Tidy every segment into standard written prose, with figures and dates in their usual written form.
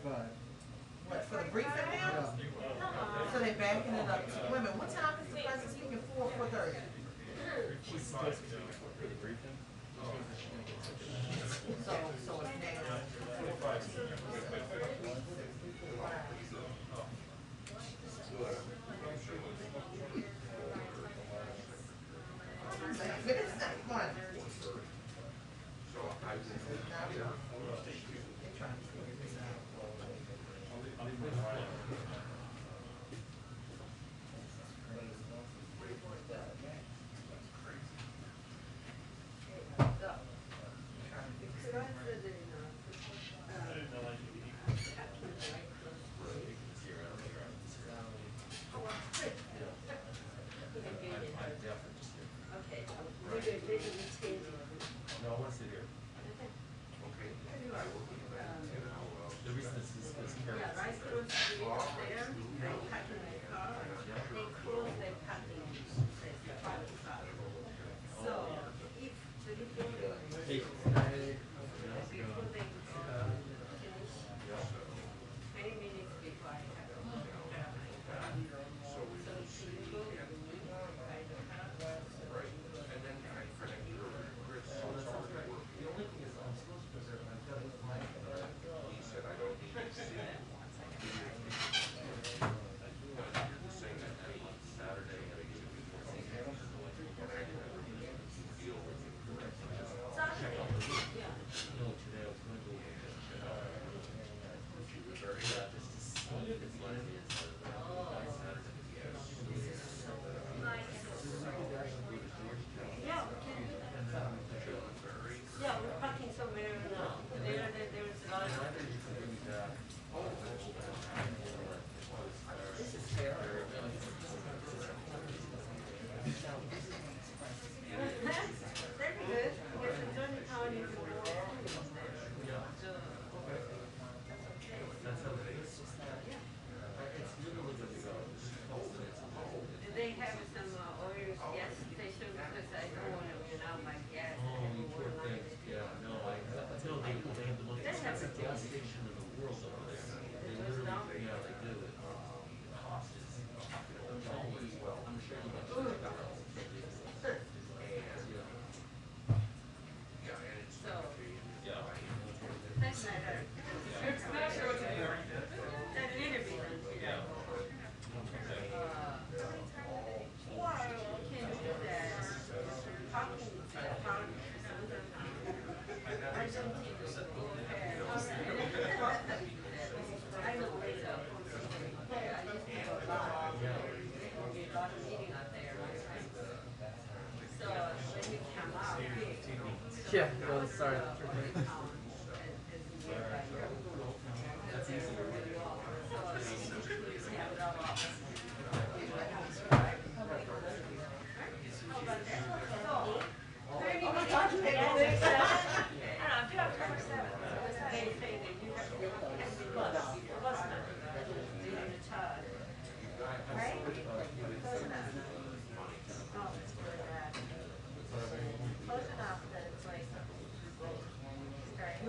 What, for the briefing now? So they backing it up. Wait a minute, what time is the president speaking? 4:30? She's supposed to be for the briefing. So it's now. It's not fun. They're trying to figure this out. No, I want to sit here. The reason this is careful. Yeah, right through the street there, they park in their car, they close their parking space, the parking spot. So if the people, Hey, before they finish, many minutes before I have to go. So if you go, you need to buy the car. the only thing is I'm supposed to preserve, I've got my, no, today I was going to go, just to see if it's like it's, Yeah, we can do that. Yeah, we're parking somewhere, there's a lot of. This is terrible. That'd be good, because it's only county to work. That's how it is. It's really good to go. Do they have some oil gas station, because I don't want to run out my gas. Oh, you poor thing. Yeah, no, no, they have the most expensive gas station in the world over there. They literally, yeah, they do. The cost is always well. I'm sure you got to So, yeah. that's not her. It's not sure what to do. That little bit, Yeah. or can do that, parking to the park, I don't think it's go ahead. I know later, I used to go a lot, there will be a lot of meeting out there, right? So when we come out, big. Yeah, no, sorry. That's easy. Oh my God, you make all this Close enough that it's like, right?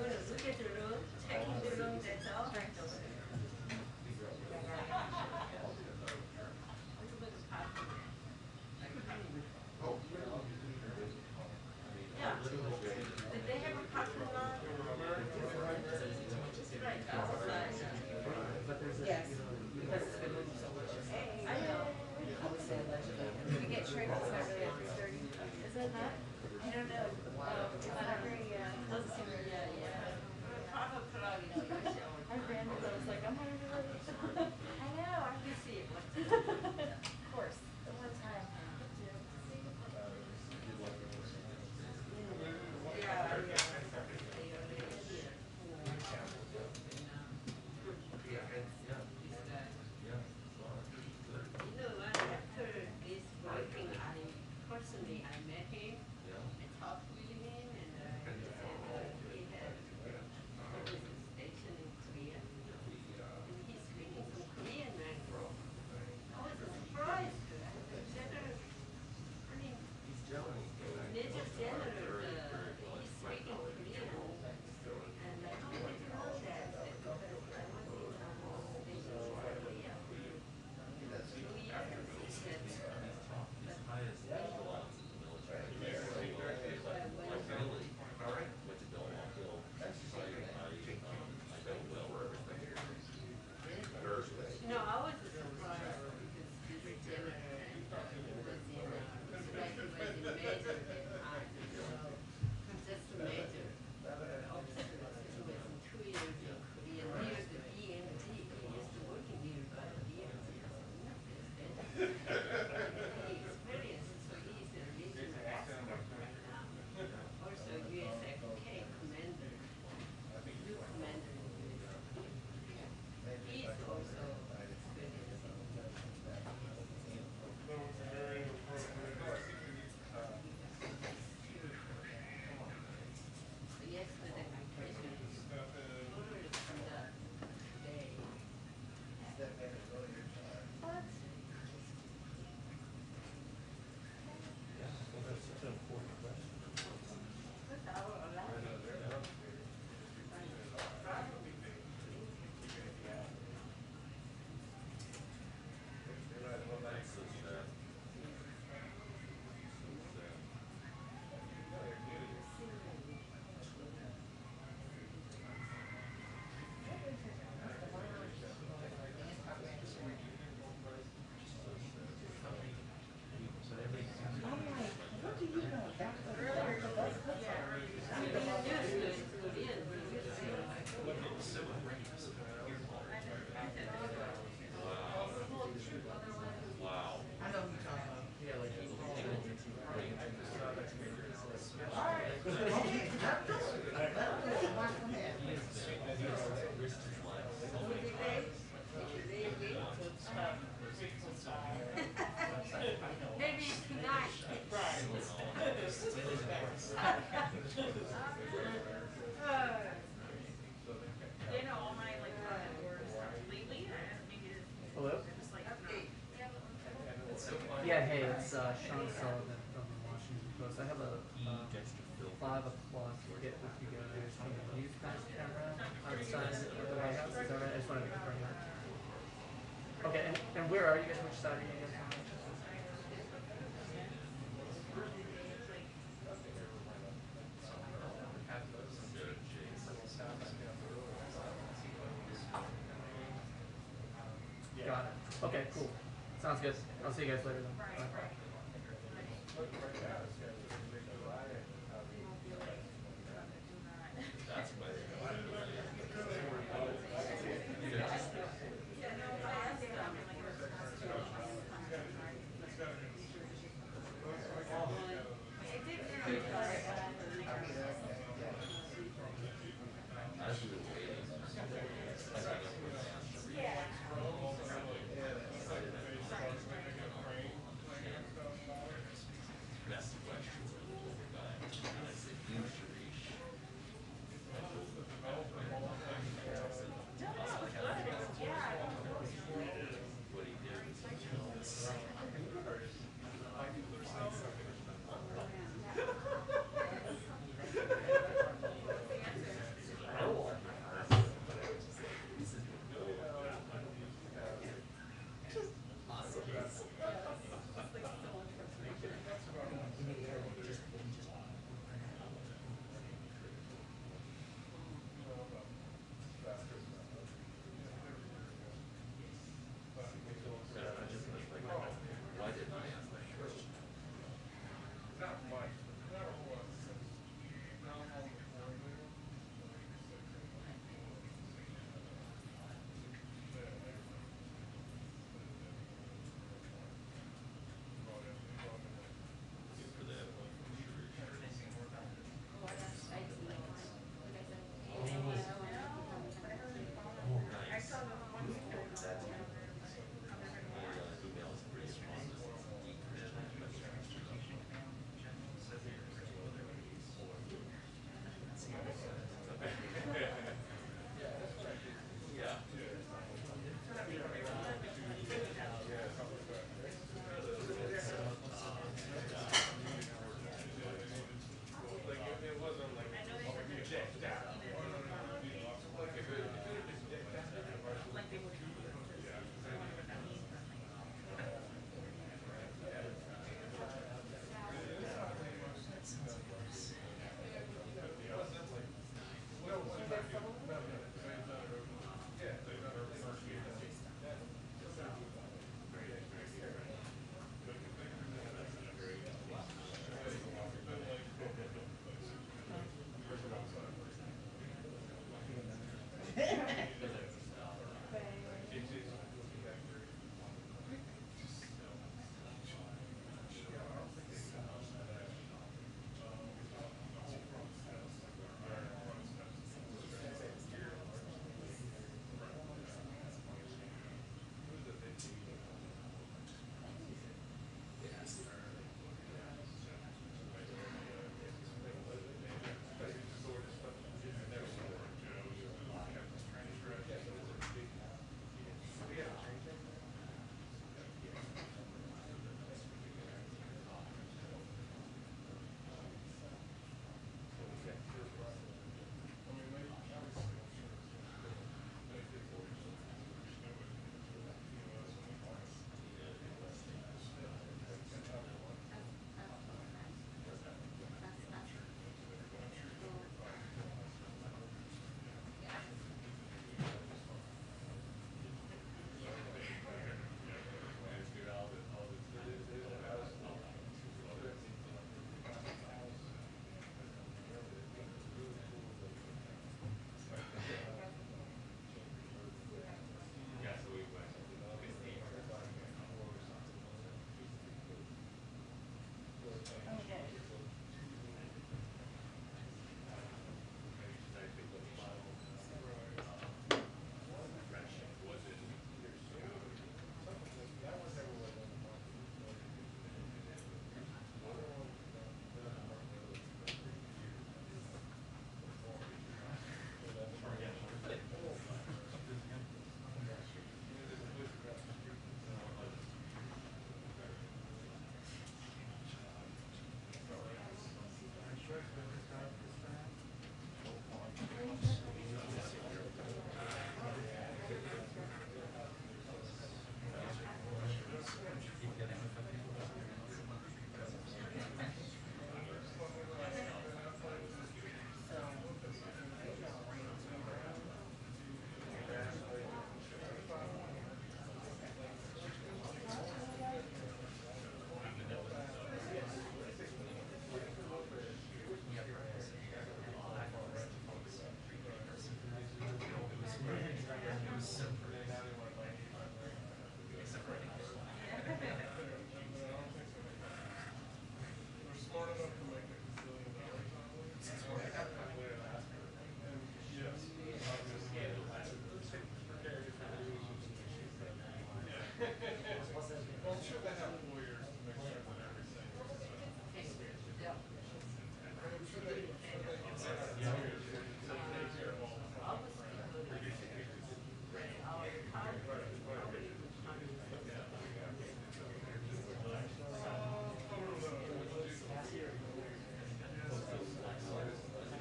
I'll have a cloth kit with you guys. Use pass camera outside of the White House. Is that right? I just wanted to confirm that. Okay, and where are you guys? Which side are you guys on? Got it. Okay, cool. Sounds good. I'll see you guys later then. Bye.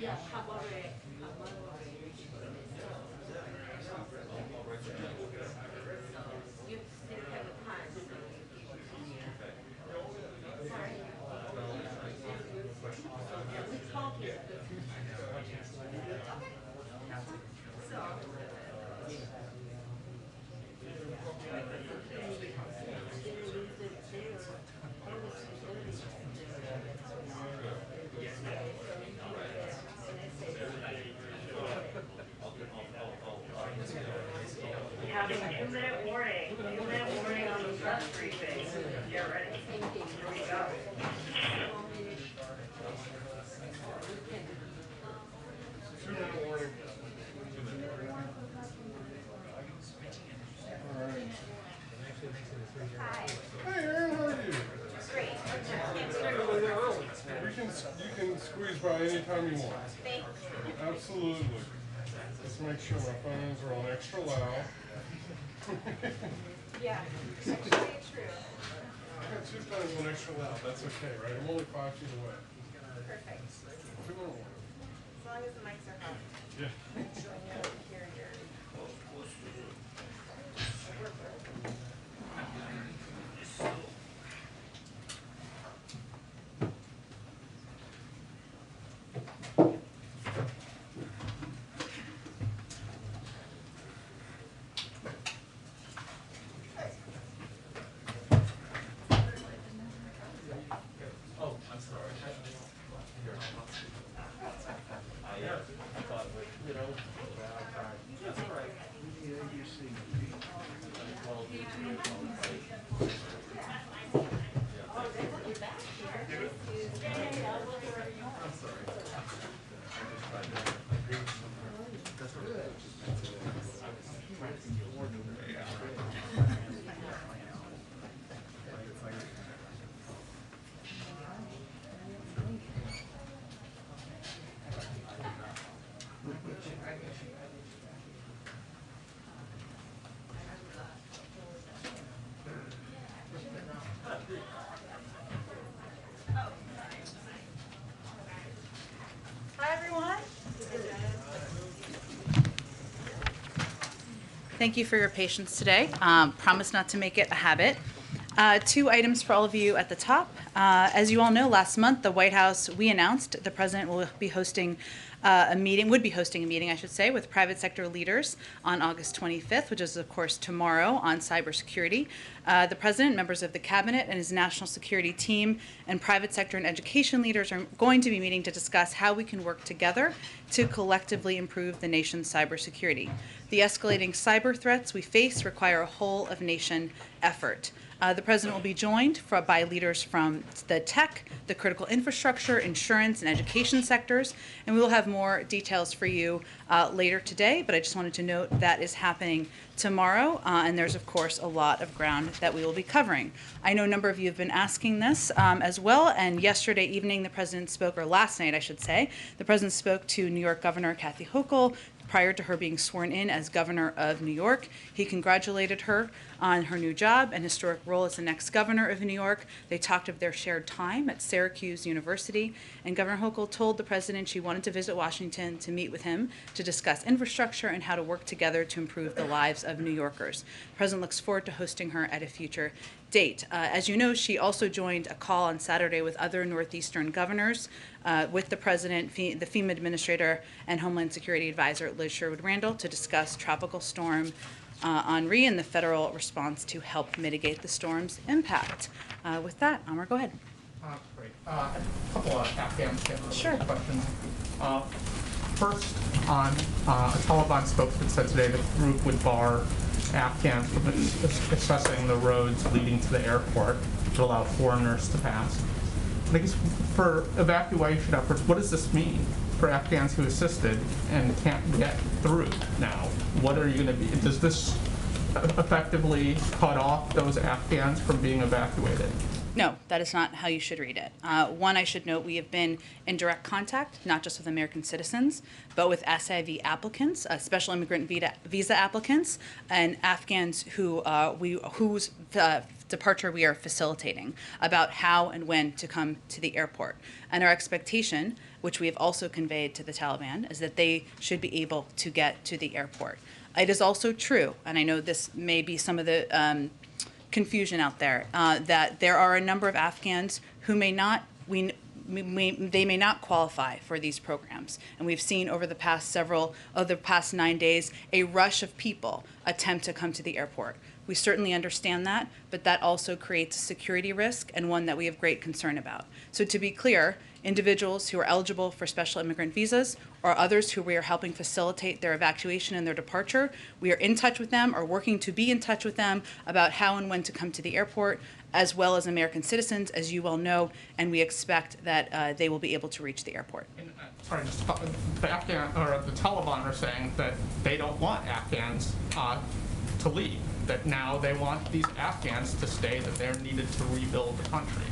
Yeah, Kabul. You still have the time. Sorry. Yeah, we talking. So. Having a 2-minute warning. 2-minute warning on the press briefing. Get ready. Here we go. 2-minute warning. All right. Hi. Hey, Aaron, how are you? Great. You can squeeze by anytime you want. Thank you. Absolutely. Let's make sure my phones are on extra loud. Yeah, actually true. I got 2 phones on extra loud. That's okay, right? I'm only 5 feet away. Perfect. 2-minute warning. As long as the mics are hot. Yeah. So I know hear your. Oh, I'm sorry. I thought, you know, that's all right. I'm sorry. I just tried to. That's all right. Hi, everyone. Thank you for your patience today. Promise not to make it a habit. 2 items for all of you at the top. As you all know, last month, the White House, we announced the president will be hosting would be hosting a meeting, I should say, with private sector leaders on August 25th, which is, of course, tomorrow, on cybersecurity. The president, members of the cabinet, and his national security team and private sector and education leaders are going to be meeting to discuss how we can work together to collectively improve the nation's cybersecurity. The escalating cyber threats we face require a whole-of-nation effort. The president will be joined by leaders from the tech, the critical infrastructure, insurance, and education sectors, and we will have more details for you later today, but I just wanted to note that is happening tomorrow, and there's, of course, a lot of ground that we will be covering. I know a number of you have been asking this as well, and yesterday evening the president spoke, or last night I should say, the president spoke to New York Governor Kathy Hochul prior to her being sworn in as governor of New York. He congratulated her on her new job and historic role as the next governor of New York. They talked of their shared time at Syracuse University, and Governor Hochul told the president she wanted to visit Washington to meet with him to discuss infrastructure and how to work together to improve the lives of New Yorkers. The president looks forward to hosting her at a future date. As you know, she also joined a call on Saturday with other Northeastern governors, with the president, the FEMA administrator, and Homeland Security advisor Liz Sherwood-Randall to discuss Tropical Storm Henri and the federal response to help mitigate the storm's impact. With that, Amar, go ahead. Great. A couple of Afghanistan Sure. questions. First, on a Taliban spokesman said today the group would bar Afghans from accessing the roads leading to the airport to allow foreigners to pass. And I guess for evacuation efforts, what does this mean for Afghans who assisted and can't get through now? What are you going to be? Does this effectively cut off those Afghans from being evacuated? No, that is not how you should read it. One, I should note we have been in direct contact, not just with American citizens, but with SIV applicants, special immigrant visa applicants, and Afghans whose departure we are facilitating about how and when to come to the airport. And our expectation, which we have also conveyed to the Taliban, is that they should be able to get to the airport. It is also true, and I know this may be some of the confusion out there, that there are a number of Afghans who may not qualify for these programs. And we've seen over the past 9 days a rush of people attempt to come to the airport. We certainly understand that, but that also creates a security risk and one that we have great concern about. So to be clear, individuals who are eligible for special immigrant visas or others who we are helping facilitate their evacuation and their departure, we are in touch with them or working to be in touch with them about how and when to come to the airport, as well as American citizens, as you well know, and we expect that they will be able to reach the airport. And, the Taliban are saying that they don't want Afghans to leave, that now they want these Afghans to stay, that they're needed to rebuild the country.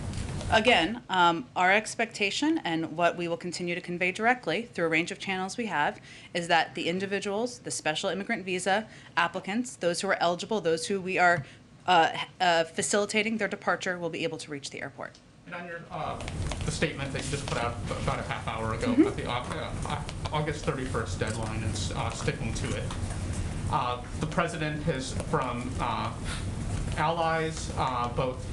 Again, our expectation and what we will continue to convey directly through a range of channels we have is that the individuals, the special immigrant visa applicants, those who are eligible, those who we are facilitating their departure will be able to reach the airport. And on your, the statement that you just put out about a half hour ago about the August 31st deadline and sticking to it, the president has, from allies, both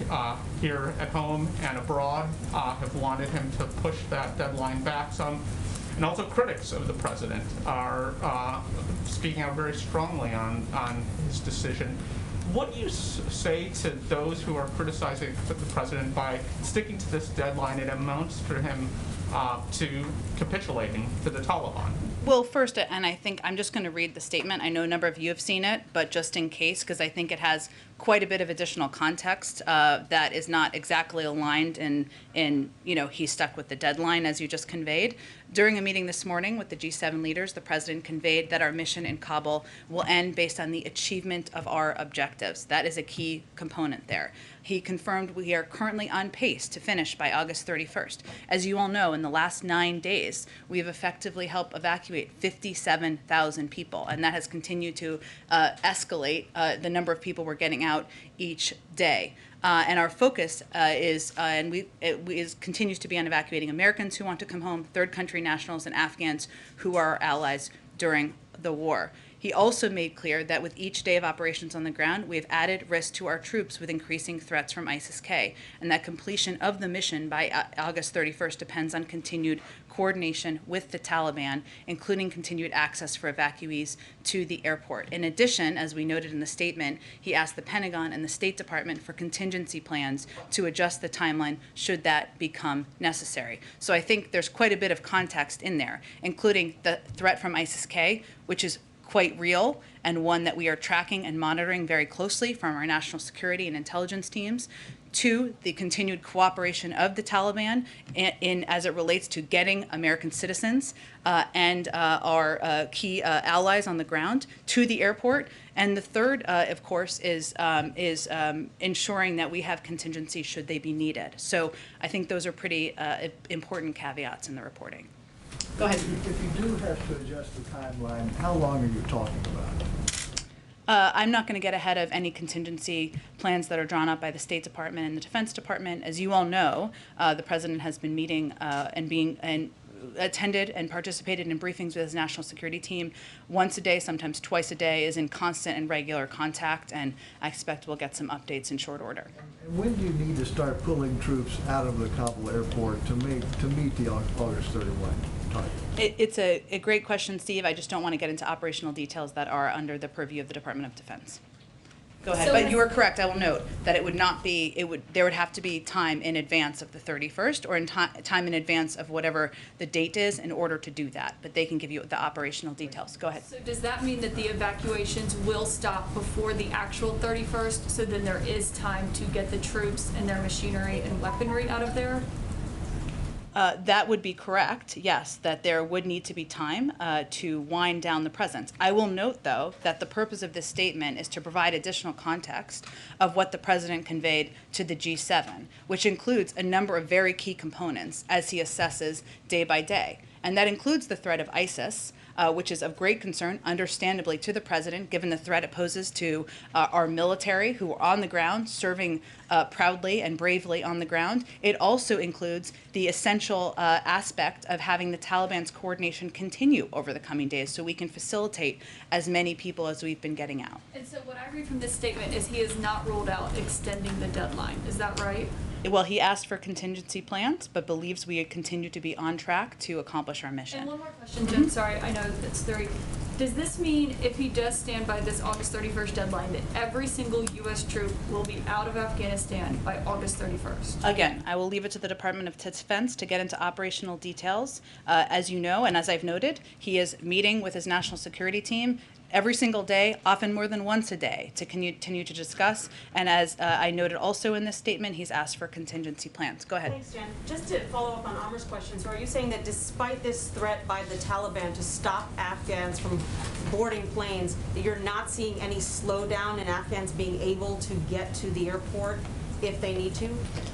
here at home and abroad, have wanted him to push that deadline back some. And also critics of the president are speaking out very strongly on his decision. What do you say to those who are criticizing the president by sticking to this deadline? It amounts for him to capitulating to the Taliban. Well, first, and I think I'm just going to read the statement. I know a number of you have seen it, but just in case, because I think it has quite a bit of additional context that is not exactly aligned in he stuck with the deadline as you just conveyed. During a meeting this morning with the G7 leaders, the president conveyed that our mission in Kabul will end based on the achievement of our objectives. That is a key component there. He confirmed we are currently on pace to finish by August 31st. As you all know, in the last 9 days, we have effectively helped evacuate 57,000 people, and that has continued to escalate the number of people we're getting out each day. And our focus continues to be on evacuating Americans who want to come home, third country nationals, and Afghans who are our allies during the war. He also made clear that with each day of operations on the ground, we have added risk to our troops with increasing threats from ISIS-K, and that completion of the mission by August 31st depends on continued coordination with the Taliban, including continued access for evacuees to the airport. In addition, as we noted in the statement, he asked the Pentagon and the State Department for contingency plans to adjust the timeline should that become necessary. So I think there's quite a bit of context in there, including the threat from ISIS-K, which is quite real and one that we are tracking and monitoring very closely from our national security and intelligence teams, to the continued cooperation of the Taliban in as it relates to getting American citizens and our key allies on the ground to the airport. And the third, of course, is ensuring that we have contingency should they be needed. So I think those are pretty important caveats in the reporting. Go ahead. If you do have to adjust the timeline, how long are you talking about? I'm not going to get ahead of any contingency plans that are drawn up by the State Department and the Defense Department. As you all know, the President has been meeting and attended and participated in briefings with his national security team once a day, sometimes twice a day, is in constant and regular contact, and I expect we'll get some updates in short order. And when do you need to start pulling troops out of the Kabul airport to meet the August 31 target? It's a great question, Steve. I just don't want to get into operational details that are under the purview of the Department of Defense. Go ahead. But you are correct. I will note that it would not be, there would have to be time in advance of the 31st or in time in advance of whatever the date is in order to do that. But they can give you the operational details. Go ahead. So does that mean that the evacuations will stop before the actual 31st, so then there is time to get the troops and their machinery and weaponry out of there? That would be correct, yes, that there would need to be time to wind down the presence. I will note, though, that the purpose of this statement is to provide additional context of what the president conveyed to the G7, which includes a number of very key components as he assesses day by day. And that includes the threat of ISIS, which is of great concern, understandably, to the president, given the threat it poses to our military, who are on the ground, serving proudly and bravely on the ground. It also includes the essential aspect of having the Taliban's coordination continue over the coming days so we can facilitate as many people as we've been getting out. And so what I read from this statement is he has not ruled out extending the deadline. Is that right? Well, he asked for contingency plans, but believes we continue to be on track to accomplish our mission. And one more question, Jen, sorry, I know that's very, does this mean if he does stand by this August 31st deadline, that every single U.S. troop will be out of Afghanistan by August 31st? Again, I will leave it to the Department of Defense to get into operational details. As you know, and as I've noted, he is meeting with his national security team every single day, often more than once a day, to continue to discuss. And as I noted also in this statement, he's asked for contingency plans. Go ahead. Thanks, Jen. Just to follow up on Amar's question, so are you saying that despite this threat by the Taliban to stop Afghans from boarding planes, that you're not seeing any slowdown in Afghans being able to get to the airport if they need to?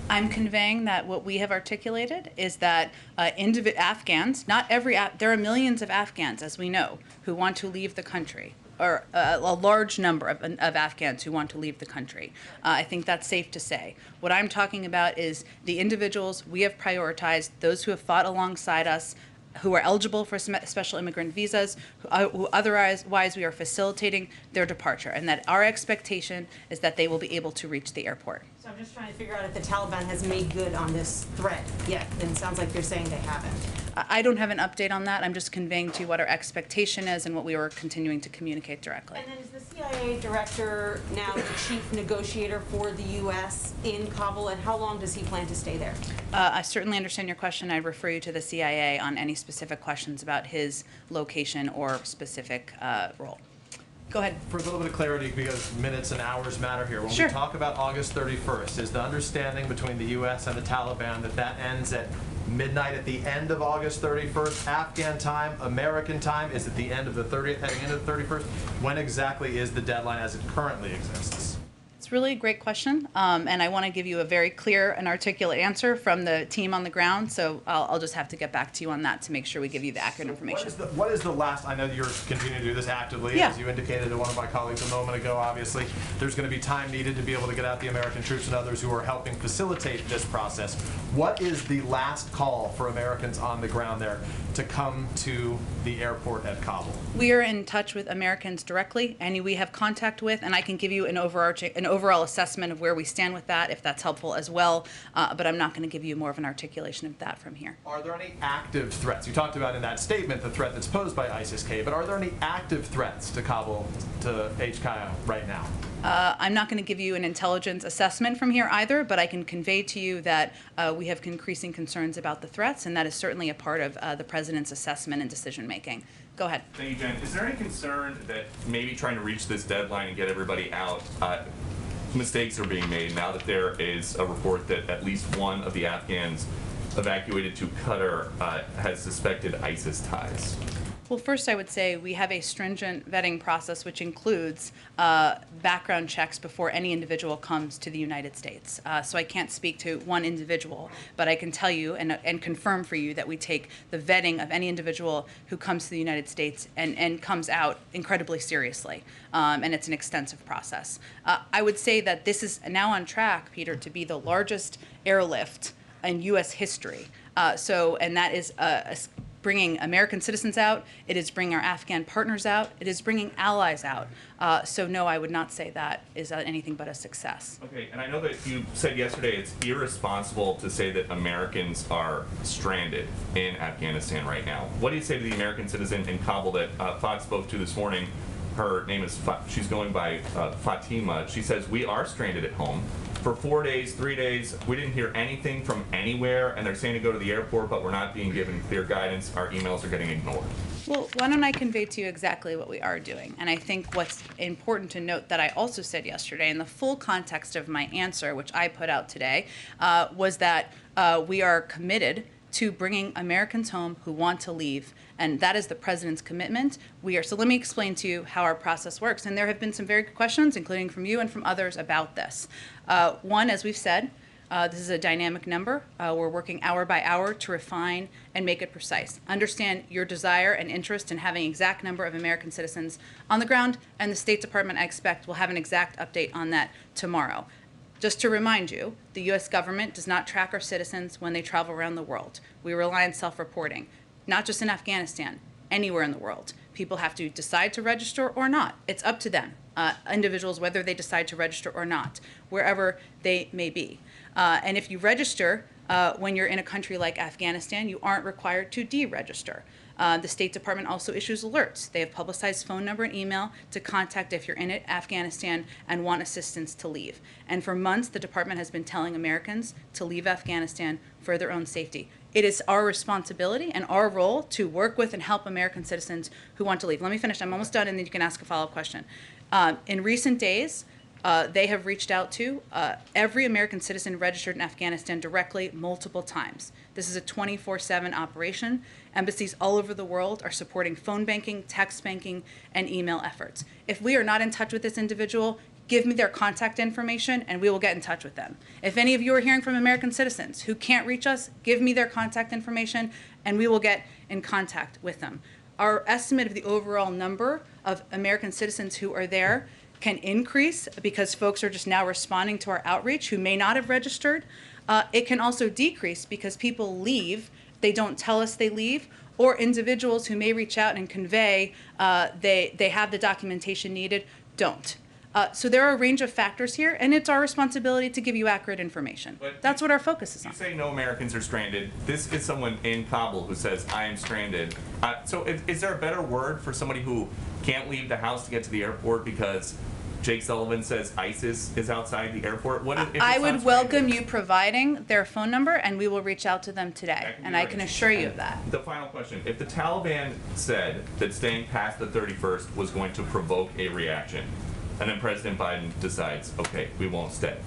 I'm conveying that what we have articulated is that Afghans, not every, there are millions of Afghans, as we know, who want to leave the country, or a large number of Afghans who want to leave the country. I think that's safe to say. What I'm talking about is the individuals we have prioritized, those who have fought alongside us, who are eligible for special immigrant visas, who otherwise we are facilitating their departure, and that our expectation is that they will be able to reach the airport. So I'm just trying to figure out if the Taliban has made good on this threat yet, and it sounds like you're saying they haven't. I don't have an update on that. I'm just conveying to you what our expectation is and what we are continuing to communicate directly. And then is the CIA director now the chief negotiator for the U.S. in Kabul, and how long does he plan to stay there? I certainly understand your question. I refer you to the CIA on any specific questions about his location or specific role. Go ahead. For a little bit of clarity, because minutes and hours matter here. When Sure. we talk about August 31st, is the understanding between the U.S. and the Taliban that that ends at midnight at the end of August 31st, Afghan time, American time? Is it the end of the 30th, heading into the 31st? When exactly is the deadline as it currently exists? It's really a great question, and I want to give you a very clear and articulate answer from the team on the ground, so I'll just have to get back to you on that to make sure we give you the accurate information. What is the last, I know you're continuing to do this actively, Yeah. as you indicated to one of my colleagues a moment ago, obviously. There's going to be time needed to be able to get out the American troops and others who are helping facilitate this process. What is the last call for Americans on the ground there to come to the airport at Kabul? We are in touch with Americans directly, and we have contact with, and I can give you an overall assessment of where we stand with that, if that's helpful as well, but I'm not going to give you more of an articulation of that from here. Are there any active threats? You talked about in that statement the threat that's posed by ISIS-K, but are there any active threats to Kabul, to HKIO right now? I'm not going to give you an intelligence assessment from here either, but I can convey to you that we have increasing concerns about the threats, and that is certainly a part of the President's assessment and decision-making. Go ahead. Thank you, Jen. Is there any concern that maybe trying to reach this deadline and get everybody out, mistakes are being made now that there is a report that at least one of the Afghans evacuated to Qatar has suspected ISIS ties? Well, first I would say we have a stringent vetting process which includes background checks before any individual comes to the United States. So I can't speak to one individual, but I can tell you and confirm for you that we take the vetting of any individual who comes to the United States and comes out incredibly seriously. And it's an extensive process. I would say that this is now on track, Peter, to be the largest airlift in U.S. history. And that is bringing American citizens out, it is bringing our Afghan partners out, it is bringing allies out. So no, I would not say that is anything but a success. Okay, and I know that you said yesterday it's irresponsible to say that Americans are stranded in Afghanistan right now. What do you say to the American citizen in Kabul that Fox spoke to this morning? Her name is, she's going by Fatima. She says, we are stranded at home. For 4 days, 3 days, we didn't hear anything from anywhere, and they're saying to go to the airport, but we're not being given clear guidance. Our emails are getting ignored. Well, why don't I convey to you exactly what we are doing? And I think what's important to note that I also said yesterday, in the full context of my answer, which I put out today, was that we are committed to bringing Americans home who want to leave. And that is the president's commitment. So let me explain to you how our process works. And there have been some very good questions, including from you and from others, about this. One, as we've said, this is a dynamic number. We're working hour by hour to refine and make it precise. Understand your desire and interest in having exact number of American citizens on the ground, and the State Department, I expect, will have an exact update on that tomorrow. Just to remind you, the U.S. government does not track our citizens when they travel around the world. We rely on self-reporting, not just in Afghanistan, anywhere in the world. People have to decide to register or not. It's up to them, individuals, whether they decide to register or not, wherever they may be. And if you register when you're in a country like Afghanistan, you aren't required to deregister. The State Department also issues alerts. They have publicized phone number and email to contact if you're in Afghanistan and want assistance to leave. And for months, the department has been telling Americans to leave Afghanistan for their own safety. It is our responsibility and our role to work with and help American citizens who want to leave. Let me finish. I'm almost done, and then you can ask a follow-up question. In recent days, they have reached out to every American citizen registered in Afghanistan directly multiple times. This is a 24/7 operation. Embassies all over the world are supporting phone banking, text banking, and email efforts. If we are not in touch with this individual, give me their contact information and we will get in touch with them. If any of you are hearing from American citizens who can't reach us, give me their contact information and we will get in contact with them. Our estimate of the overall number of American citizens who are there can increase because folks are just now responding to our outreach who may not have registered. It can also decrease because people leave, they don't tell us they leave, or individuals who may reach out and convey they have the documentation needed, don't. So there are a range of factors here, and it's our responsibility to give you accurate information. But that's what our focus is on. You say no Americans are stranded. This is someone in Kabul who says, I am stranded. So is there a better word for somebody who can't leave the house to get to the airport because Jake Sullivan says ISIS is outside the airport? I would welcome you providing their phone number, and we will reach out to them today, and I can assure you of that. The final question. If the Taliban said that staying past the 31st was going to provoke a reaction, and then President Biden decides, okay, we won't stay,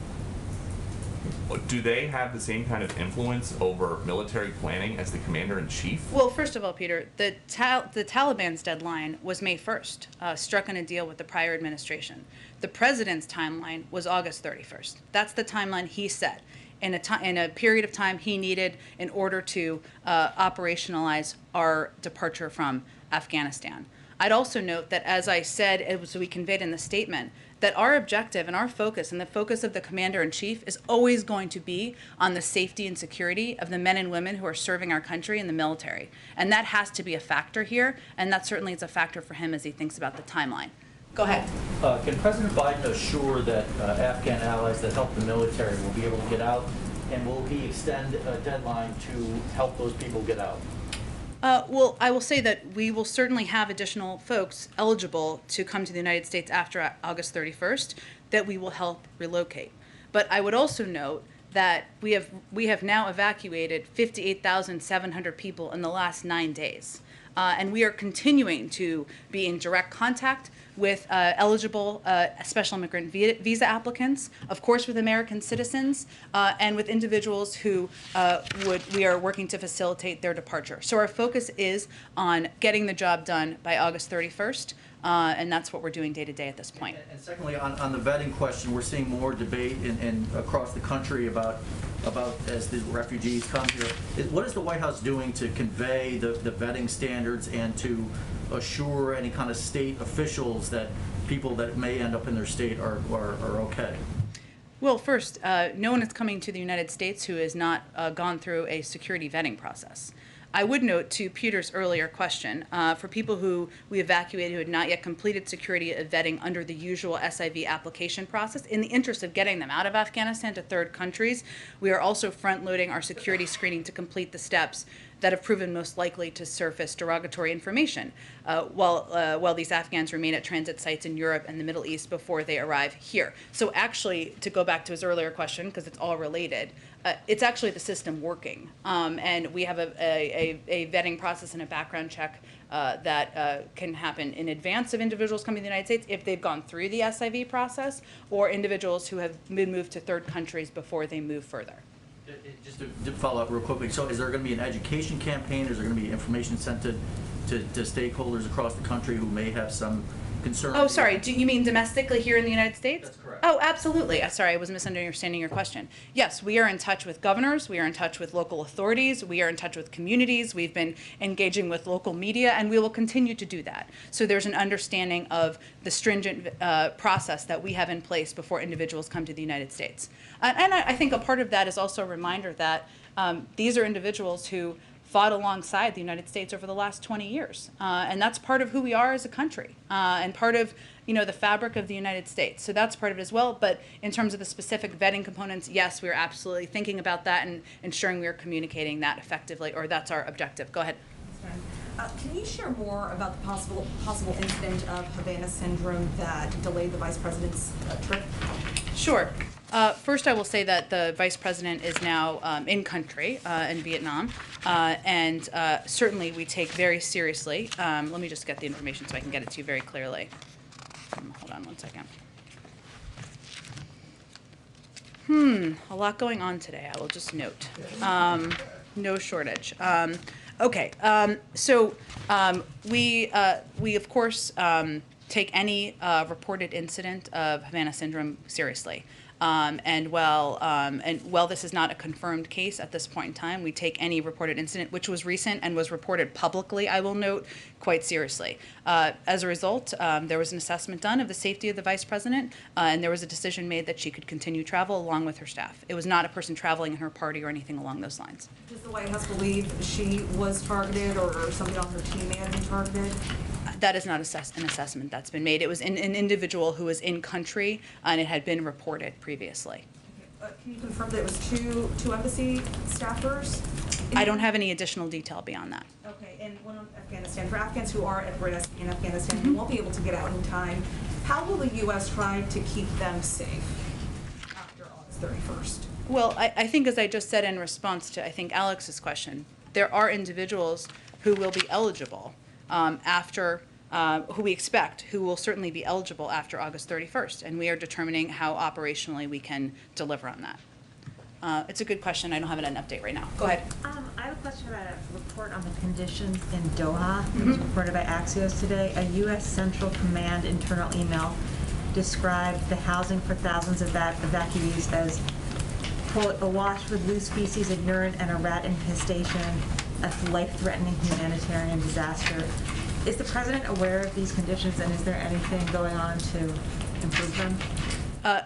do they have the same kind of influence over military planning as the commander-in-chief? Well, first of all, Peter, the Taliban's deadline was May 1st, struck in a deal with the prior administration. The president's timeline was August 31st. That's the timeline he set in a period of time he needed in order to operationalize our departure from Afghanistan. I'd also note that, as I said, as we conveyed in the statement, that our objective and our focus and the focus of the commander-in-chief is always going to be on the safety and security of the men and women who are serving our country in the military. And that has to be a factor here, and that certainly is a factor for him as he thinks about the timeline. Go ahead. Can President Biden assure that Afghan allies that help the military will be able to get out, and will he extend a deadline to help those people get out? Well, I will say that we will certainly have additional folks eligible to come to the United States after August 31st that we will help relocate. But I would also note that we have now evacuated 58,700 people in the last 9 days. And we are continuing to be in direct contact with eligible special immigrant visa applicants, of course with American citizens, and with individuals who we are working to facilitate their departure. So our focus is on getting the job done by August 31st, and that's what we're doing day to day at this point. And secondly, on the vetting question, we're seeing more debate in across the country about as the refugees come here. What is the White House doing to convey the vetting standards and to assure any kind of state officials that people that may end up in their state are okay? Well, first, no one is coming to the United States who has not gone through a security vetting process. I would note, to Peter's earlier question, for people who we evacuated who had not yet completed security vetting under the usual SIV application process, in the interest of getting them out of Afghanistan to third countries, we are also front-loading our security screening to complete the steps that have proven most likely to surface derogatory information while these Afghans remain at transit sites in Europe and the Middle East before they arrive here. So actually, to go back to his earlier question, because it's all related, it's actually the system working. And we have a vetting process and a background check that can happen in advance of individuals coming to the United States if they've gone through the SIV process, or individuals who have been moved to third countries before they move further. Just to follow up real quickly, so is there going to be an education campaign? Is there going to be information sent to stakeholders across the country who may have some concern? Oh, sorry. Do you mean domestically here in the United States? That's correct. Oh, absolutely. Sorry, I was misunderstanding your question. Yes, we are in touch with governors. We are in touch with local authorities. We are in touch with communities. We've been engaging with local media, and we will continue to do that. So there's an understanding of the stringent process that we have in place before individuals come to the United States. And I think a part of that is also a reminder that these are individuals who fought alongside the United States over the last 20 years. And that's part of who we are as a country and part of the fabric of the United States. So that's part of it as well. But in terms of the specific vetting components, yes, we're absolutely thinking about that and ensuring we are communicating that effectively, or that's our objective. Go ahead. Can you share more about the possible incident of Havana syndrome that delayed the Vice President's trip? Sure. First, I will say that the Vice President is now in country in Vietnam, and certainly we take very seriously. Let me just get the information so I can get it to you very clearly. Hold on one second. A lot going on today, I will just note. No shortage. Okay, so we of course take any reported incident of Havana syndrome seriously. And while this is not a confirmed case at this point in time, we take any reported incident, which was recent and was reported publicly, I will note, quite seriously. As a result, there was an assessment done of the safety of the Vice President, and there was a decision made that she could continue travel along with her staff. It was not a person traveling in her party or anything along those lines. Does the White House believe she was targeted or somebody on her team may have been targeted? That is not an assessment that's been made. It was an individual who was in country, and it had been reported previously. Can you confirm that it was two embassy staffers? I don't have any additional detail beyond that. Okay, and one on Afghanistan. For Afghans who are at risk in Afghanistan who won't be able to get out in time, how will the U.S. try to keep them safe after August 31st? Well, I think, as I just said in response to, I think, Alex's question, there are individuals who will be eligible who we expect, who will certainly be eligible after August 31st, and we are determining how operationally we can deliver on that. It's a good question. I don't have an update right now. Go ahead. I have a question about a report on the conditions in Doha. It was reported by Axios today. A U.S. Central Command internal email described the housing for thousands of evacuees as, quote, awash with loose feces and urine and a rat infestation, a life-threatening humanitarian disaster. Is the president aware of these conditions, and is there anything going on to improve them?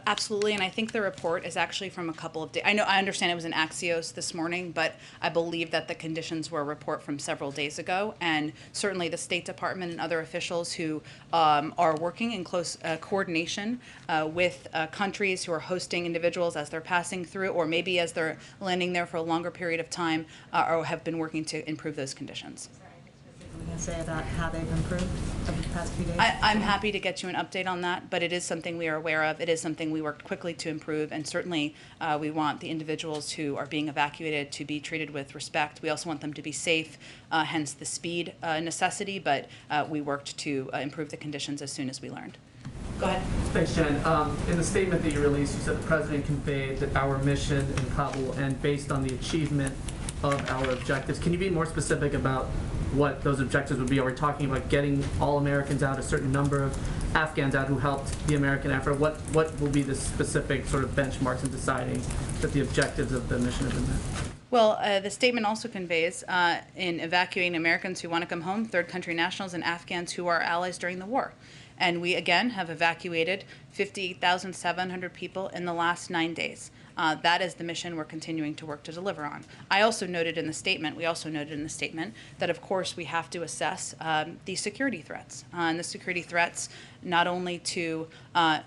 Absolutely, and I think the report is actually from a couple of days. I understand it was in Axios this morning, but I believe that the conditions were a report from several days ago, and certainly the State Department and other officials who are working in close coordination with countries who are hosting individuals as they're passing through, or maybe as they're landing there for a longer period of time, or have been working to improve those conditions. We can say about how they've improved over the past few days? I'm happy to get you an update on that, but it is something we are aware of. It is something we worked quickly to improve, and certainly we want the individuals who are being evacuated to be treated with respect. We also want them to be safe, hence the speed necessity, but we worked to improve the conditions as soon as we learned. Go ahead. Thanks, Jen. In the statement that you released, you said the president conveyed that our mission in Kabul and based on the achievement of our objectives. Can you be more specific about what those objectives would be? Are we talking about getting all Americans out, a certain number of Afghans out who helped the American effort? What will be the specific sort of benchmarks in deciding that the objectives of the mission have been met? Well, the statement also conveys in evacuating Americans who want to come home, third country nationals, and Afghans who are allies during the war. And we, again, have evacuated 58,700 people in the last 9 days. That is the mission we're continuing to work to deliver on. We also noted in the statement that, of course, we have to assess the security threats. And the security threats not only to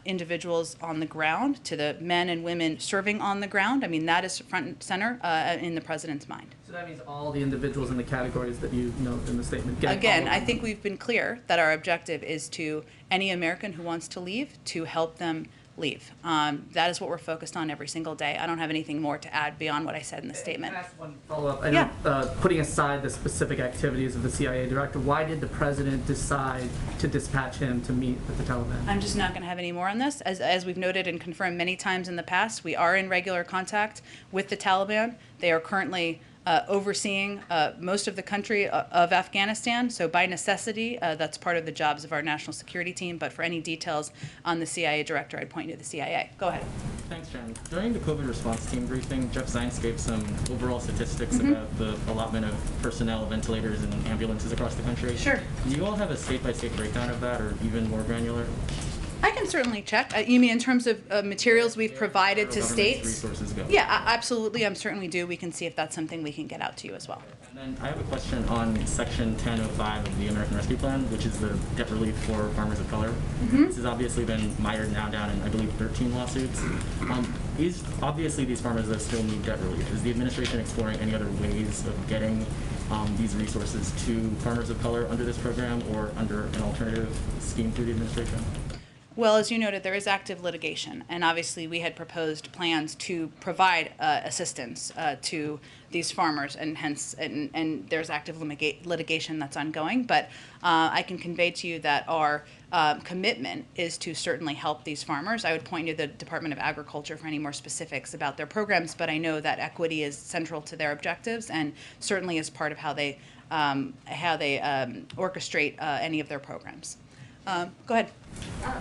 individuals on the ground, to the men and women serving on the ground. I mean, that is front and center in the president's mind. So that means all the individuals in the categories that you note in the statement. Again, I think we've been clear that our objective is to any American who wants to leave, to help them leave. That is what we're focused on every single day. I don't have anything more to add beyond what I said in the statement. Can I ask one follow-up? I know, putting aside the specific activities of the CIA director, why did the president decide to dispatch him to meet with the Taliban? I'm just not going to have any more on this. As we've noted and confirmed many times in the past, we are in regular contact with the Taliban. They are currently overseeing most of the country of Afghanistan. So by necessity, that's part of the jobs of our national security team. But for any details on the CIA director, I'd point you to the CIA. Go ahead. Thanks, Jen. During the COVID response team briefing, Jeff Zients gave some overall statistics about the allotment of personnel, ventilators, and ambulances across the country. Sure. Do you all have a state-by-state breakdown of that, or even more granular? I can certainly check. You mean in terms of materials we've provided to states? Resources go. Yeah, absolutely. I'm certainly due. We can see if that's something we can get out to you as well. And then I have a question on Section 1005 of the American Rescue Plan, which is the debt relief for farmers of color. This has obviously been mired now down in, I believe, 13 lawsuits. Obviously, these farmers that still need debt relief. Is the administration exploring any other ways of getting these resources to farmers of color under this program or under an alternative scheme through the administration? Well, as you noted, there is active litigation, and obviously we had proposed plans to provide assistance to these farmers, and hence, and there's active litigation that's ongoing. But I can convey to you that our commitment is to certainly help these farmers. I would point you to the Department of Agriculture for any more specifics about their programs, but I know that equity is central to their objectives, and certainly is part of how they orchestrate any of their programs. Go ahead.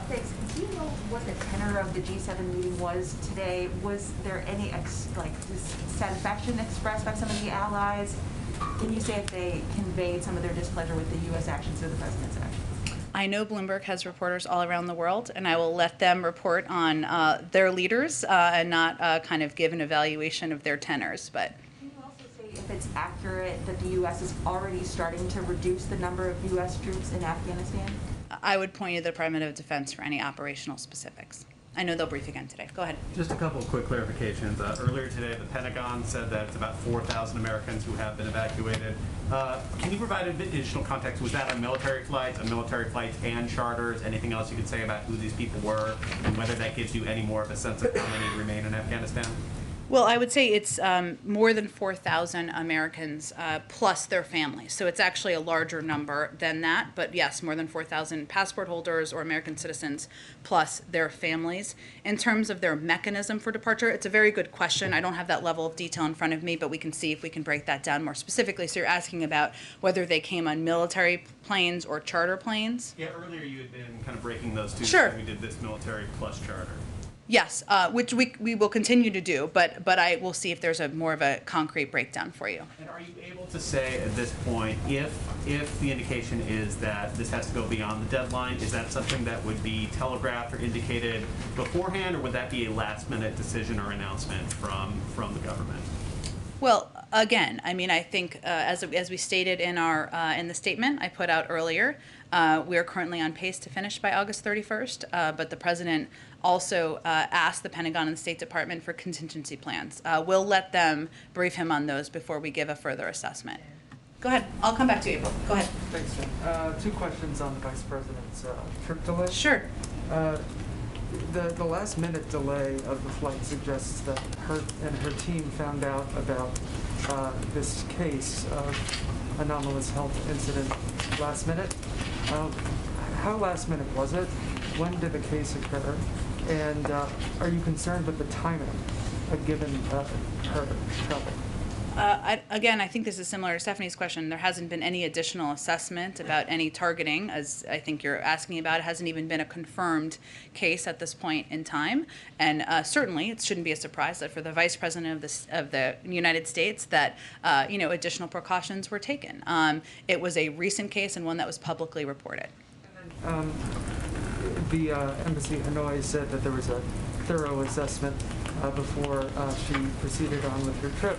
Thanks. Do you know what the tenor of the G7 meeting was today? Was there any dissatisfaction expressed by some of the allies? Can you say if they conveyed some of their displeasure with the U.S. actions or the president's actions? I know Bloomberg has reporters all around the world, and I will let them report on their leaders and not kind of give an evaluation of their tenors. But Can you also say if it's accurate that the U.S. is already starting to reduce the number of U.S. troops in Afghanistan? I would point you to the Department of Defense for any operational specifics. I know they'll brief again today. Go ahead. Just a couple of quick clarifications. Earlier today, the Pentagon said that it's about 4,000 Americans who have been evacuated. Can you provide additional context? Was that on military flights and charters? Anything else you could say about who these people were and whether that gives you any more of a sense of how many remain in Afghanistan? Well, I would say it's more than 4,000 Americans plus their families. So it's actually a larger number than that. But yes, more than 4,000 passport holders or American citizens plus their families. In terms of their mechanism for departure, it's a very good question. I don't have that level of detail in front of me, but we can see if we can break that down more specifically. So you're asking about whether they came on military planes or charter planes? Yeah, earlier you had been kind of breaking those two. Sure. So we did this military plus charter. Yes, which we will continue to do, but I will see if there's a more of a concrete breakdown for you. And are you able to say at this point, if the indication is that this has to go beyond the deadline, is that something that would be telegraphed or indicated beforehand, or would that be a last-minute decision or announcement from the government? Well, again, I mean, I think as we stated in our in the statement I put out earlier, we are currently on pace to finish by August 31st, but the president also asked the Pentagon and the State Department for contingency plans. We'll let them brief him on those before we give a further assessment. Go ahead. I'll come back to you, April. Go ahead. Thanks, Jen. Two questions on the Vice President's trip delay. Sure. The last minute delay of the flight suggests that her and her team found out about this case of anomalous health incident last minute. How last minute was it? When did the case occur? And are you concerned with the timing given her travel? Again, I think this is similar to Stephanie's question. There hasn't been any additional assessment about any targeting, as I think you're asking about. It hasn't even been a confirmed case at this point in time. And certainly, it shouldn't be a surprise that for the Vice President of the United States that additional precautions were taken. It was a recent case and one that was publicly reported. The embassy in Hanoi said that there was a thorough assessment before she proceeded on with her trip.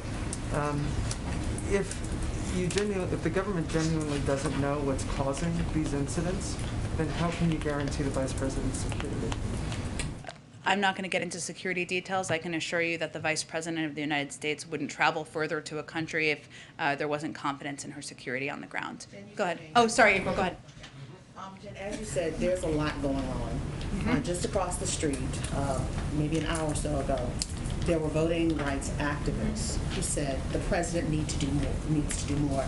If the government genuinely doesn't know what's causing these incidents, then how can you guarantee the Vice President's security? I'm not going to get into security details. I can assure you that the Vice President of the United States wouldn't travel further to a country if there wasn't confidence in her security on the ground. Go ahead. Oh, sorry, April, go ahead. Jen, as you said, there's a lot going on. just across the street, maybe an hour or so ago, there were voting rights activists who said the president needs to do more.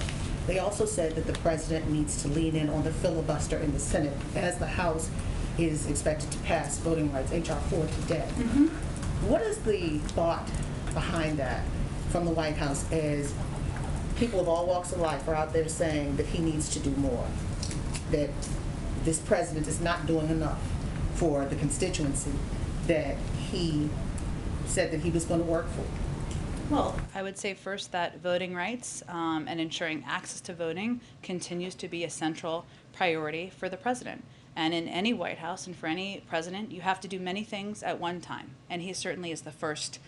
They also said that the president needs to lean in on the filibuster in the Senate as the House is expected to pass voting rights, H.R. 4 today. What is the thought behind that from the White House as people of all walks of life are out there saying that he needs to do more, that this president is not doing enough for the constituency that he said that he was going to work for? Well, I would say first that voting rights and ensuring access to voting continues to be a central priority for the president. And in any White House and for any president, you have to do many things at one time. And he certainly is the first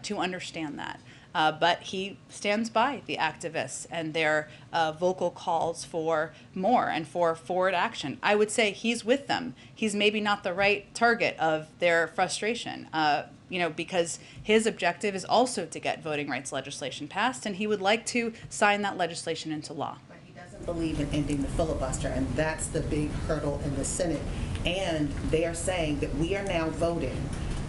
to understand that. But he stands by the activists and their vocal calls for more and for forward action. I would say he's with them. He's maybe not the right target of their frustration, because his objective is also to get voting rights legislation passed, and he would like to sign that legislation into law. Believe in ending the filibuster, and that's the big hurdle in the Senate. And they are saying that we are now voting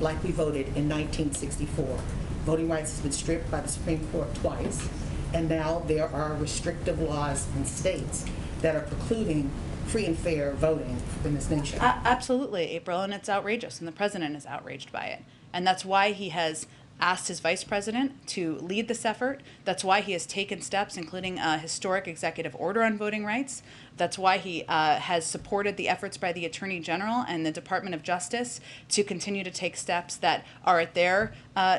like we voted in 1964. Voting rights has been stripped by the Supreme Court twice, and now there are restrictive laws in states that are precluding free and fair voting in this nation. Absolutely, April, and it's outrageous, and the president is outraged by it. And that's why he has asked his vice president to lead this effort. That's why he has taken steps, including a historic executive order on voting rights. That's why he has supported the efforts by the Attorney General and the Department of Justice to continue to take steps that are at their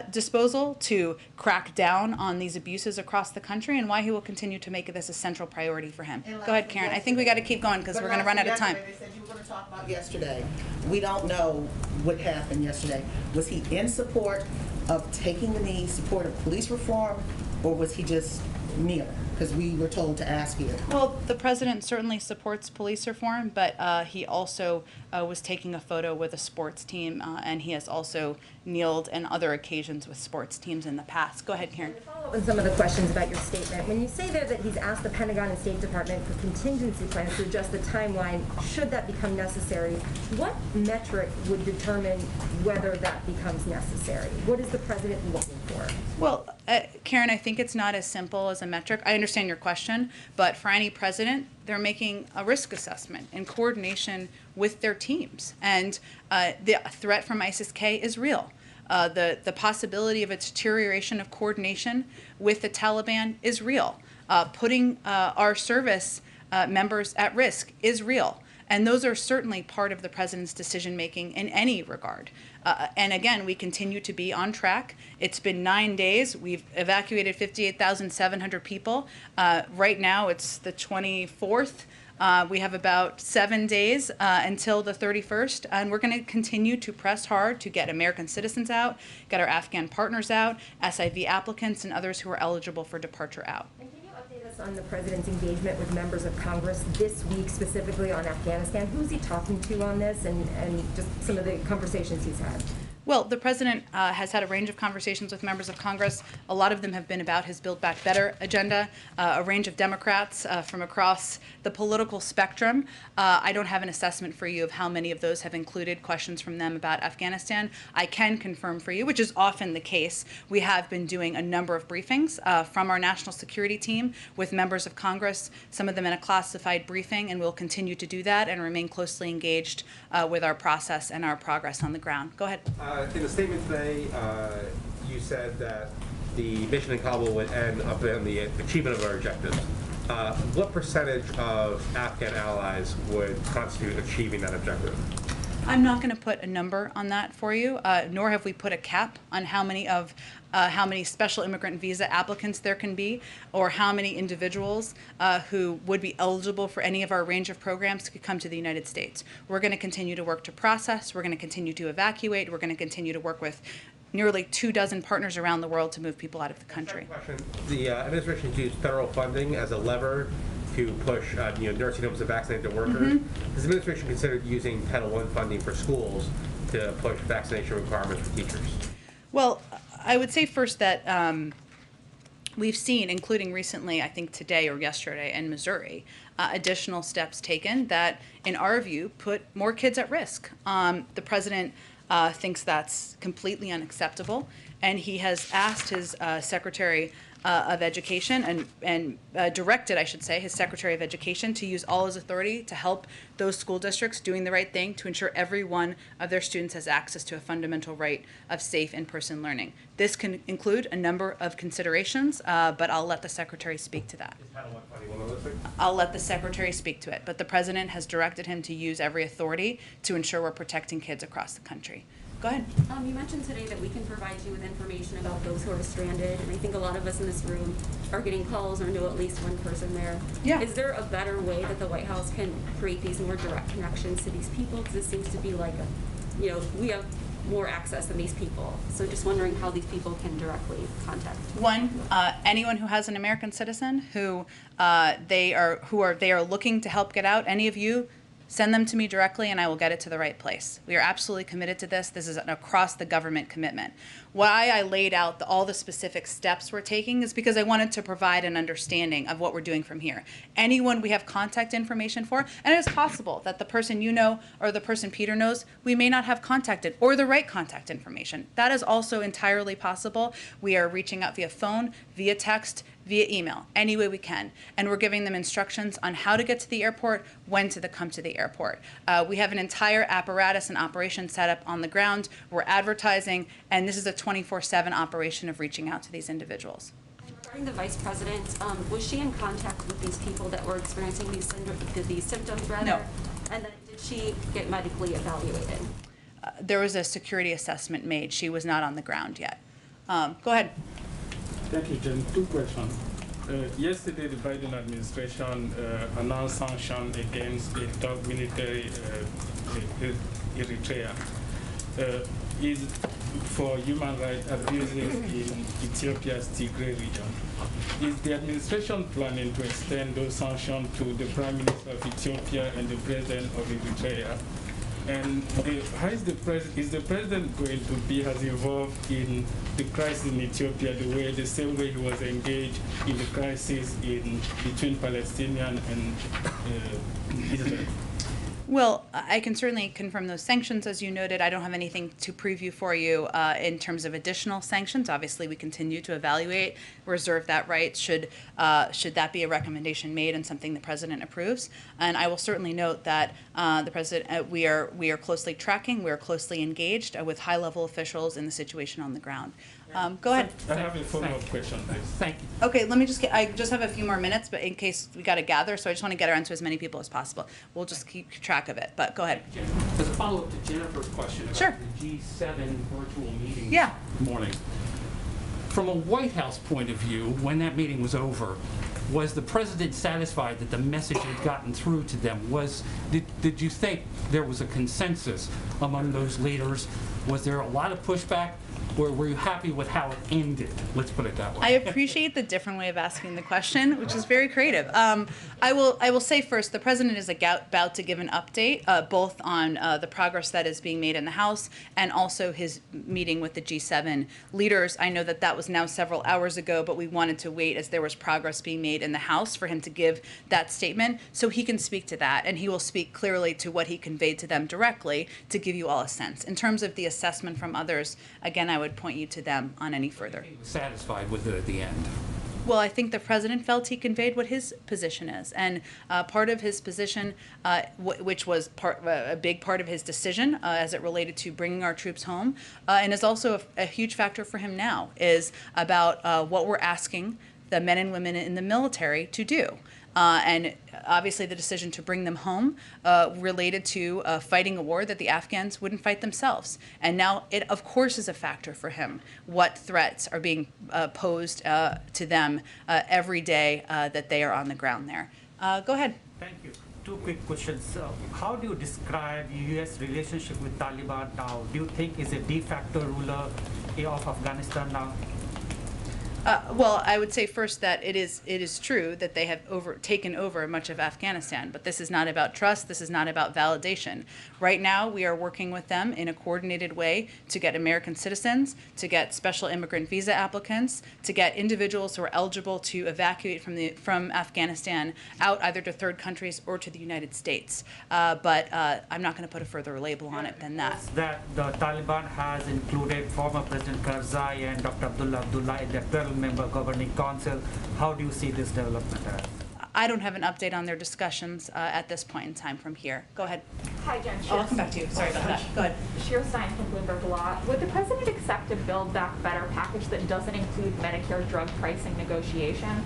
disposal to crack down on these abuses across the country, and why he will continue to make this a central priority for him. Go ahead, Karen. I think we got to keep going because we're going to run out of time. They said you were going to talk about yesterday. We don't know what happened yesterday. Was he in support of taking the knee, support of police reform, or was he just kneeling? Because we were told to ask you. Well, the president certainly supports police reform, but he also was taking a photo with a sports team, and he has also kneeled on other occasions with sports teams in the past. Go ahead, Karen. To follow up on some of the questions about your statement, when you say there that he's asked the Pentagon and State Department for contingency plans to adjust the timeline should that become necessary, what metric would determine whether that becomes necessary? What is the president looking for? Well, Karen, I think it's not as simple as a metric. I understand your question, but for any president, they're making a risk assessment in coordination with their teams. And the threat from ISIS-K is real. The possibility of a deterioration of coordination with the Taliban is real. Putting our service members at risk is real. And those are certainly part of the president's decision-making in any regard. And again, we continue to be on track. It's been 9 days. We've evacuated 58,700 people. Right now, it's the 24th. We have about 7 days until the 31st, and we're going to continue to press hard to get American citizens out, get our Afghan partners out, SIV applicants, and others who are eligible for departure out. On the president's engagement with members of Congress this week, specifically on Afghanistan, who's he talking to on this, and just some of the conversations he's had? Well, the president has had a range of conversations with members of Congress. A lot of them have been about his Build Back Better agenda, a range of Democrats from across the political spectrum. I don't have an assessment for you of how many of those have included questions from them about Afghanistan. I can confirm for you, which is often the case, we have been doing a number of briefings from our national security team with members of Congress, some of them in a classified briefing, and we'll continue to do that and remain closely engaged with our process and our progress on the ground. Go ahead. In a statement today, you said that the mission in Kabul would end up on the achievement of our objectives. What percentage of Afghan allies would constitute achieving that objective? I'm not going to put a number on that for you, nor have we put a cap on how many special immigrant visa applicants there can be, or how many individuals who would be eligible for any of our range of programs could come to the United States. We're going to continue to work to process. We're going to continue to evacuate. We're going to continue to work with nearly 24 partners around the world to move people out of the country. The administration used federal funding as a lever to push nursing homes to vaccinate their workers. Has the administration considered using Title I funding for schools to push vaccination requirements for teachers? Well, I would say first that we've seen, including recently, I think today or yesterday in Missouri, additional steps taken that, in our view, put more kids at risk. The president thinks that's completely unacceptable, and he has asked his Secretary of Education and directed, I should say, his Secretary of Education to use all his authority to help those school districts doing the right thing to ensure every one of their students has access to a fundamental right of safe in-person learning. This can include a number of considerations, but I'll let the Secretary speak to that. I'll let the Secretary speak to it, but the President has directed him to use every authority to ensure we're protecting kids across the country. Go ahead. You mentioned today that we can provide you with information about those who are stranded, and I think a lot of us in this room are getting calls or know at least one person there. Yeah. Is there a better way that the White House can create these more direct connections to these people? Because it seems to be like, we have more access than these people. So just wondering how these people can directly contact. One, anyone who has an American citizen who they are looking to help get out, any of you, send them to me directly and I will get it to the right place. We are absolutely committed to this. This is an across the government commitment. Why I laid out all the specific steps we're taking is because I wanted to provide an understanding of what we're doing from here. Anyone we have contact information for, and it is possible that the person you know or the person Peter knows, we may not have contacted or the right contact information. That is also entirely possible. We are reaching out via phone, via text, via email, any way we can. And we're giving them instructions on how to get to the airport, when to come to the airport. We have an entire apparatus and operation set up on the ground. We're advertising, and this is a 24/7 operation of reaching out to these individuals. Regarding the Vice President, was she in contact with these people that were experiencing these symptoms, rather? No. And then did she get medically evaluated? There was a security assessment made. She was not on the ground yet. Go ahead. Thank you, Jen. Two questions. Yesterday, the Biden administration announced sanctions against a top military Eritrea is for human rights abuses in Ethiopia's Tigray region. Is the administration planning to extend those sanctions to the Prime Minister of Ethiopia and the President of Eritrea? And is the president going to be as involved in the crisis in Ethiopia the same way he was engaged in the crisis between Palestinians and Israel? Well, I can certainly confirm those sanctions, as you noted. I don't have anything to preview for you in terms of additional sanctions. Obviously, we continue to evaluate, reserve that right should that be a recommendation made and something the president approves. And I will certainly note that the president, we are closely tracking, we are closely engaged with high-level officials in the situation on the ground. Go ahead. I have a follow-up question, please. Thank you. Okay, let me I just have a few more minutes, but in case we got to gather, so I just want to get around to as many people as possible. We'll just keep track of it, but go ahead. As a follow-up to Jennifer's question about the G7 virtual meeting this morning. From a White House point of view, when that meeting was over, was the president satisfied that the message had gotten through to them? Did you think there was a consensus among those leaders? Was there a lot of pushback? Or were you happy with how it ended? Let's put it that way. I appreciate the different way of asking the question, which is very creative. I will say first, the president is about to give an update, both on the progress that is being made in the House and also his meeting with the G7 leaders. I know that was now several hours ago, but we wanted to wait as there was progress being made in the House for him to give that statement so he can speak to that, and he will speak clearly to what he conveyed to them directly to give you all a sense. In terms of the assessment from others, again, I would point you to them on any further. Satisfied with it at the end? Well, I think the president felt he conveyed what his position is, and part of his position, which was a big part of his decision as it related to bringing our troops home, and is also a huge factor for him now, is about what we're asking the men and women in the military to do. And obviously the decision to bring them home related to fighting a war that the Afghans wouldn't fight themselves. And now it, of course, is a factor for him what threats are being posed to them every day that they are on the ground there. Go ahead. Thank you. Two quick questions. How do you describe U.S. relationship with Taliban now? Do you think is a de facto ruler of Afghanistan now? Well, I would say first that it is true that they have taken over much of Afghanistan, but this is not about trust. This is not about validation. Right now, we are working with them in a coordinated way to get American citizens, to get special immigrant visa applicants, to get individuals who are eligible to evacuate from Afghanistan out either to third countries or to the United States. But I'm not going to put a further label on it than that. That the Taliban has included former President Karzai and Dr. Abdullah in their 12-member governing council. How do you see this development as? I don't have an update on their discussions at this point in time from here. Go ahead. Hi, Jen. I'll come back to you. Sorry about that. Go ahead. Shir Stein from Bloomberg Law. Would the president accept a Build Back Better package that doesn't include Medicare drug pricing negotiation?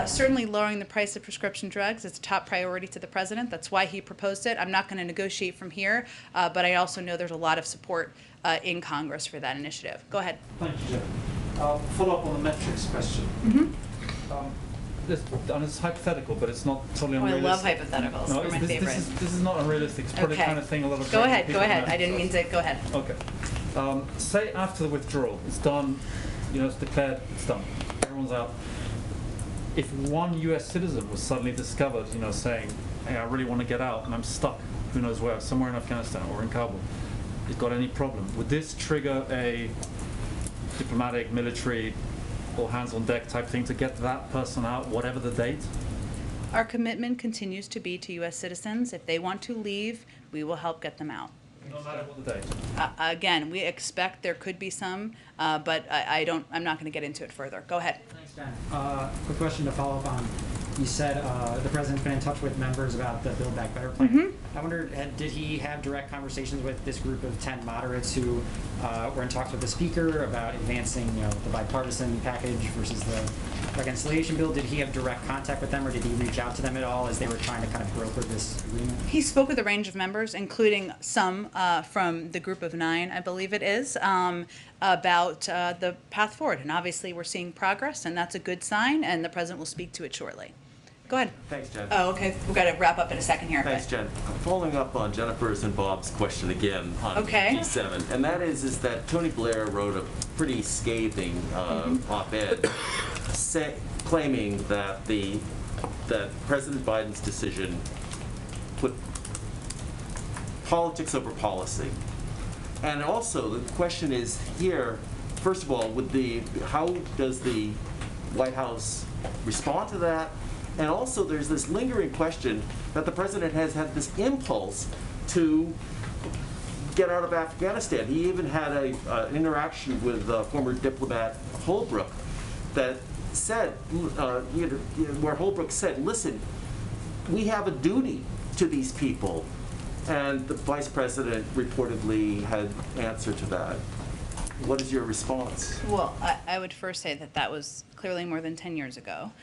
Certainly lowering the price of prescription drugs is a top priority to the president. That's why he proposed it. I'm not going to negotiate from here, but I also know there's a lot of support in Congress for that initiative. Go ahead. Thank you, Jen. Follow up on the metrics question. And it's hypothetical, but it's not totally unrealistic. I love hypotheticals. No, They're my favorite. This is not unrealistic. It's probably the kind of thing a lot of Go ahead. people Go ahead. know. I didn't mean to. Go ahead. Okay. Say after the withdrawal, it's done. It's declared. It's done. Everyone's out. If one U.S. citizen was suddenly discovered, saying, "Hey, I really want to get out, and I'm stuck. Who knows where? Somewhere in Afghanistan or in Kabul. You've got any problem? Would this trigger a diplomatic, military, all hands on deck type thing to get that person out, whatever the date?" Our commitment continues to be to U.S. citizens. If they want to leave, we will help get them out. No matter what the date. Again, we expect there could be some, but I'm not going to get into it further. Go ahead. Thanks, Dan. Quick question to follow up on. You said the president's been in touch with members about the Build Back Better plan. I wonder, did he have direct conversations with this group of 10 moderates who were in talks with the speaker about advancing, the bipartisan package versus the reconciliation bill? Did he have direct contact with them, or did he reach out to them at all as they were trying to kind of broker this agreement? He spoke with a range of members, including some from the group of 9, I believe it is, about the path forward. And obviously we're seeing progress, and that's a good sign, and the president will speak to it shortly. Go ahead. Thanks, Jen. Oh, okay. We've got to wrap up in a second here. Thanks, Jen. Following up on Jennifer's and Bob's question again on G7, and that is that Tony Blair wrote a pretty scathing op-ed claiming that that President Biden's decision put politics over policy. And also, the question is here, first of all, how does the White House respond to that? And also, there's this lingering question that the president has had this impulse to get out of Afghanistan. He even had an interaction with former diplomat Holbrooke that said, where Holbrooke said, listen, we have a duty to these people. And the vice president reportedly had answer to that. What is your response? Well, I would first say that was clearly more than 10 years ago.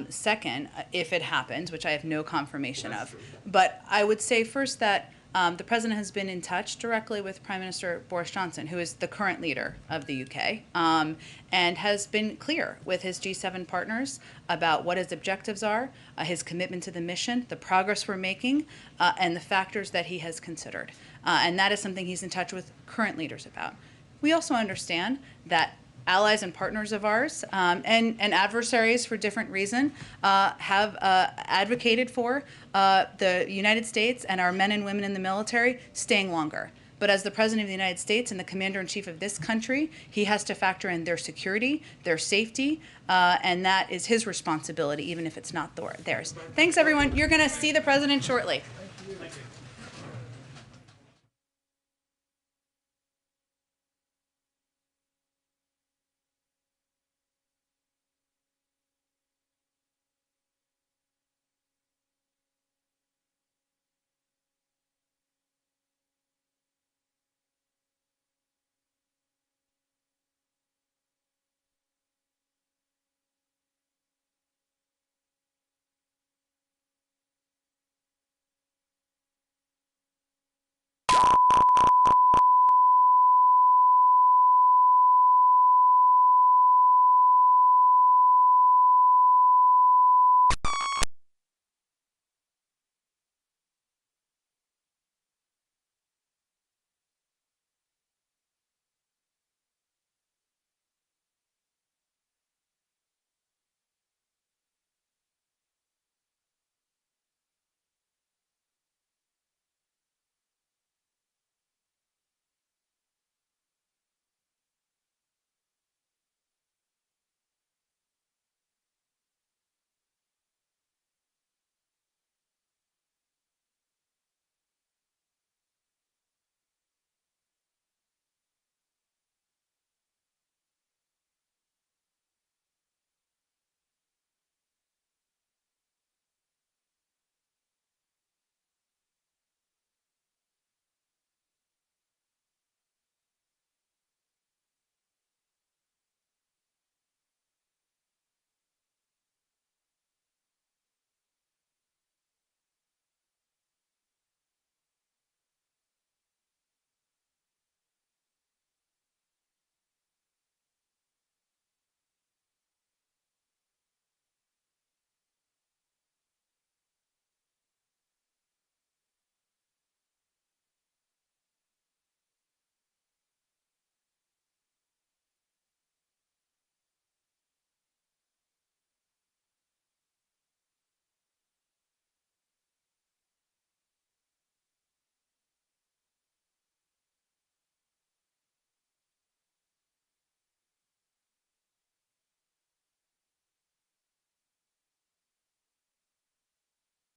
Second, if it happens, which I have no confirmation of, but I would say first that the president has been in touch directly with Prime Minister Boris Johnson, who is the current leader of the UK, and has been clear with his G7 partners about what his objectives are, his commitment to the mission, the progress we're making, and the factors that he has considered. And that is something he's in touch with current leaders about. We also understand that allies and partners of ours and adversaries for different reasons have advocated for the United States and our men and women in the military staying longer. But as the President of the United States and the Commander-in-Chief of this country, he has to factor in their security, their safety, and that is his responsibility, even if it's not theirs. Thanks, everyone. You're going to see the President shortly. Thank you.